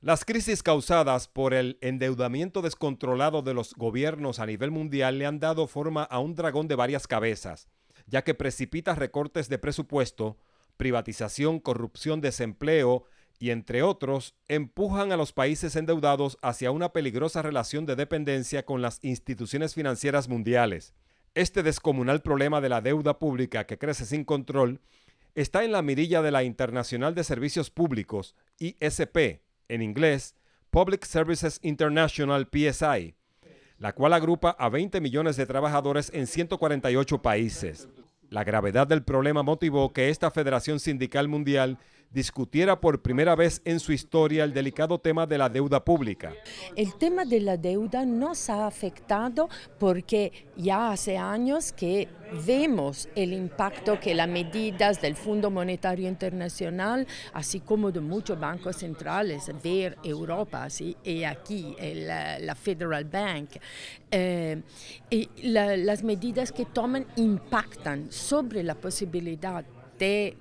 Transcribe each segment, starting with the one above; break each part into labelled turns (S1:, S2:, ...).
S1: Las crisis causadas por el endeudamiento descontrolado de los gobiernos a nivel mundial le han dado forma a un dragón de varias cabezas, ya que precipita recortes de presupuesto, privatización, corrupción, desempleo y, entre otros, empujan a los países endeudados hacia una peligrosa relación de dependencia con las instituciones financieras mundiales. Este descomunal problema de la deuda pública que crece sin control está en la mirilla de la Internacional de Servicios Públicos, ISP, en inglés, Public Services International PSI, la cual agrupa a 20 millones de trabajadores en 148 países. La gravedad del problema motivó que esta Federación Sindical Mundial discutiera por primera vez en su historia el delicado tema de la deuda pública.
S2: El tema de la deuda nos ha afectado porque ya hace años que vemos el impacto que las medidas del Fondo Monetario Internacional, así como de muchos bancos centrales, ver Europa y aquí la Federal Bank, las medidas que toman impactan sobre la posibilidad de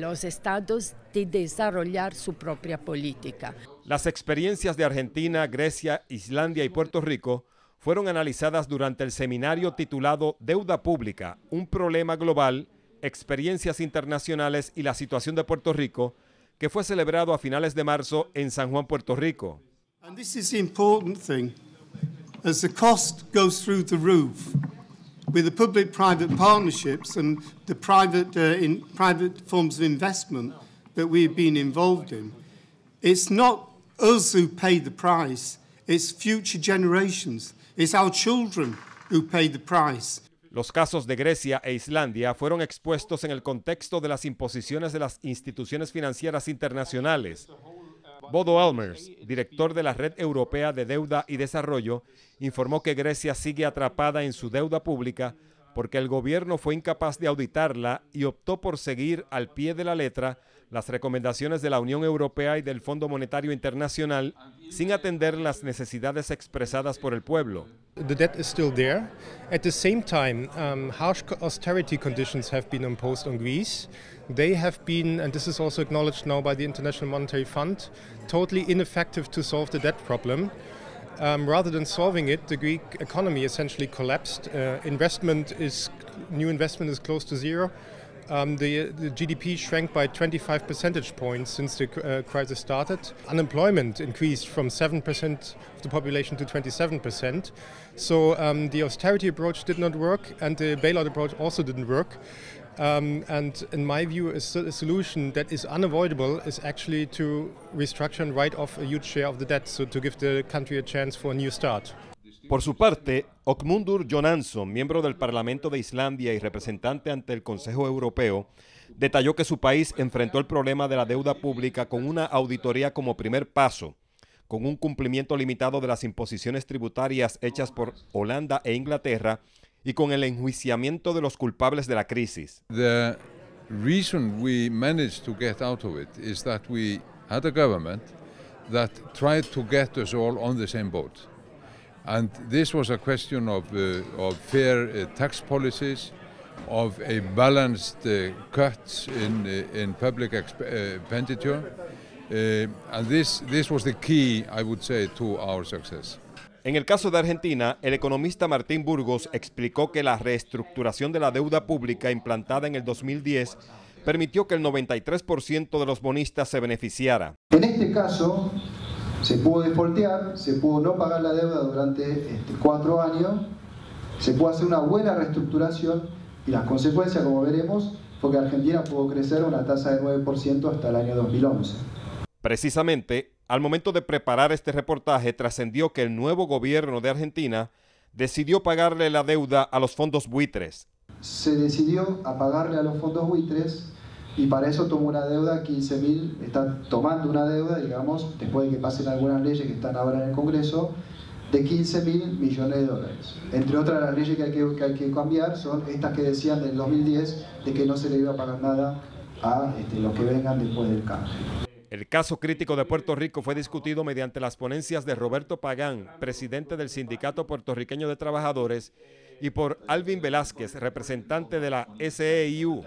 S2: los estados de desarrollar su propia política.
S1: Las experiencias de Argentina, Grecia, Islandia y Puerto Rico fueron analizadas durante el seminario titulado Deuda Pública, un problema global, experiencias internacionales y la situación de Puerto Rico, que fue celebrado a finales de marzo en San Juan, Puerto Rico.
S3: And this is the important thing. As the cost goes through the roof, with the public-private partnerships and the private forms of investment that we've been involved in, it's not us who pay the price, it's future generations, it's our children who pay the price.
S1: Los casos de Grecia e Islandia fueron expuestos en el contexto de las imposiciones de las instituciones financieras internacionales. Bodo Elmers, director de la Red Europea de Deuda y Desarrollo, informó que Grecia sigue atrapada en su deuda pública porque el gobierno fue incapaz de auditarla y optó por seguir al pie de la letra las recomendaciones de la Unión Europea y del Fondo Monetario Internacional sin atender las necesidades expresadas por el pueblo.
S4: The debt is still there. At the same time, harsh austerity conditions have been imposed on Greece. They have been, and this is also acknowledged now by the International Monetary Fund, totally ineffective to solve the debt problem. Rather than solving it, the Greek economy essentially collapsed. New investment is close to zero. The GDP shrank by 25 percentage points since the crisis started. Unemployment increased from 7% of the population to 27%. So the austerity approach did not work, and the bailout approach also didn't work. And in my view, a solution that is unavoidable is actually to restructure and write off a huge share of the debt, so to give the country a chance for a new start.
S1: Por su parte, Ökmundur Jónasson, miembro del Parlamento de Islandia y representante ante el Consejo Europeo, detalló que su país enfrentó el problema de la deuda pública con una auditoría como primer paso, con un cumplimiento limitado de las imposiciones tributarias hechas por Holanda e Inglaterra y con el enjuiciamiento de los culpables de la crisis.
S5: The reason we managed to get out of it is that we had a government that tried to get us all on the same boat. And this was a question of fair tax policies, of a balanced cuts in public expenditure, and this was the key, I would say, to our success.
S1: En el caso de Argentina, el economista Martín Burgos explicó que la reestructuración de la deuda pública implantada en el 2010 permitió que el 93% de los bonistas se beneficiara.
S6: En este caso, se pudo defaultear, se pudo no pagar la deuda durante 4 años, se pudo hacer una buena reestructuración y las consecuencias, como veremos, fue que Argentina pudo crecer a una tasa de 9% hasta el año 2011.
S1: Precisamente, al momento de preparar este reportaje, trascendió que el nuevo gobierno de Argentina decidió pagarle la deuda a los fondos buitres.
S6: Se decidió a pagarle a los fondos buitres y para eso tomó una deuda, 15.000, está tomando una deuda, digamos, después de que pasen algunas leyes que están ahora en el Congreso, de 15.000 millones de dólares. Entre otras, las leyes que hay que cambiar son estas que decían del 2010 de que no se le iba a pagar nada a los que vengan después del cambio.
S1: El caso crítico de Puerto Rico fue discutido mediante las ponencias de Roberto Pagán, presidente del Sindicato Puertorriqueño de Trabajadores, y por Alvin Velázquez, representante de la SEIU.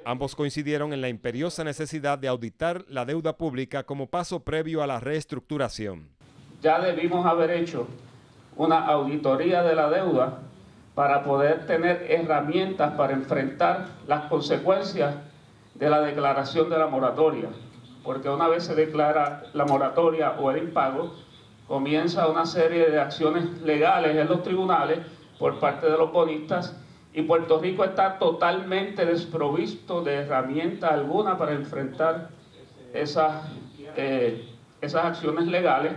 S1: Ambos coincidieron en la imperiosa necesidad de auditar la deuda pública como paso previo a la reestructuración.
S7: Ya debimos haber hecho una auditoría de la deuda para poder tener herramientas para enfrentar las consecuencias de la declaración de la moratoria, porque una vez se declara la moratoria o el impago, comienza una serie de acciones legales en los tribunales por parte de los bonistas, y Puerto Rico está totalmente desprovisto de herramienta alguna para enfrentar esas acciones legales.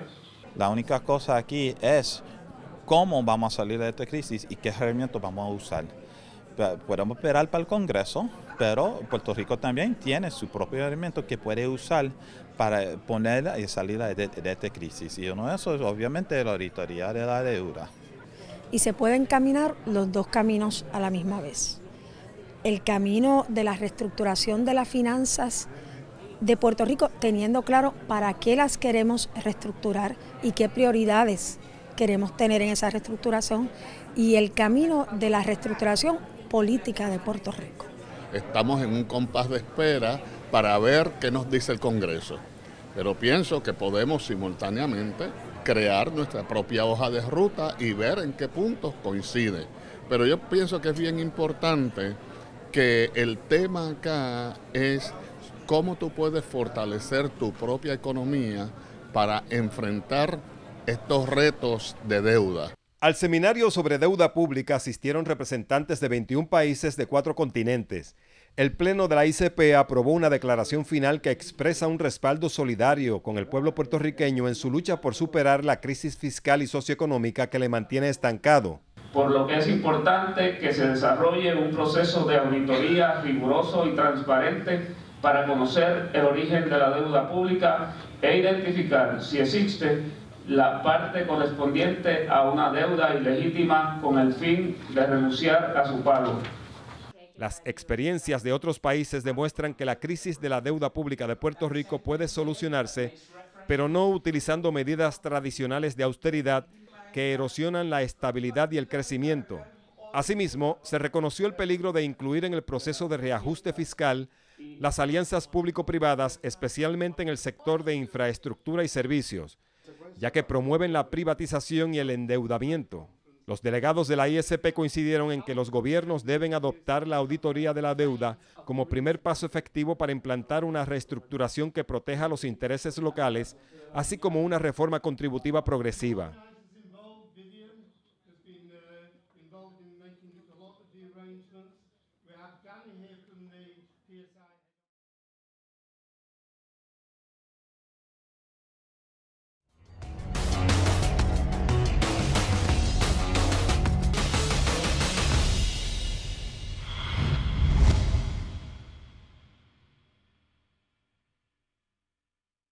S8: La única cosa aquí es cómo vamos a salir de esta crisis y qué herramientas vamos a usar. Podemos esperar para el Congreso, pero Puerto Rico también tiene su propio herramienta que puede usar para poner y salir de esta crisis. Y uno de esos es obviamente la auditoría de la deuda.
S9: Y se pueden caminar los dos caminos a la misma vez. El camino de la reestructuración de las finanzas de Puerto Rico, teniendo claro para qué las queremos reestructurar y qué prioridades queremos tener en esa reestructuración, y el camino de la reestructuración política de Puerto Rico.
S10: Estamos en un compás de espera para ver qué nos dice el Congreso, pero pienso que podemos simultáneamente crear nuestra propia hoja de ruta y ver en qué puntos coincide. Pero yo pienso que es bien importante que el tema acá es cómo tú puedes fortalecer tu propia economía para enfrentar estos retos de deuda.
S1: Al seminario sobre deuda pública asistieron representantes de 21 países de 4 continentes. El Pleno de la ICP aprobó una declaración final que expresa un respaldo solidario con el pueblo puertorriqueño en su lucha por superar la crisis fiscal y socioeconómica que le mantiene estancado.
S7: Por lo que es importante que se desarrolle un proceso de auditoría riguroso y transparente para conocer el origen de la deuda pública e identificar si existe la parte correspondiente a una deuda ilegítima con el fin de renunciar a su pago.
S1: Las experiencias de otros países demuestran que la crisis de la deuda pública de Puerto Rico puede solucionarse, pero no utilizando medidas tradicionales de austeridad que erosionan la estabilidad y el crecimiento. Asimismo, se reconoció el peligro de incluir en el proceso de reajuste fiscal las alianzas público-privadas, especialmente en el sector de infraestructura y servicios, ya que promueven la privatización y el endeudamiento. Los delegados de la ISP coincidieron en que los gobiernos deben adoptar la auditoría de la deuda como primer paso efectivo para implantar una reestructuración que proteja los intereses locales, así como una reforma contributiva progresiva.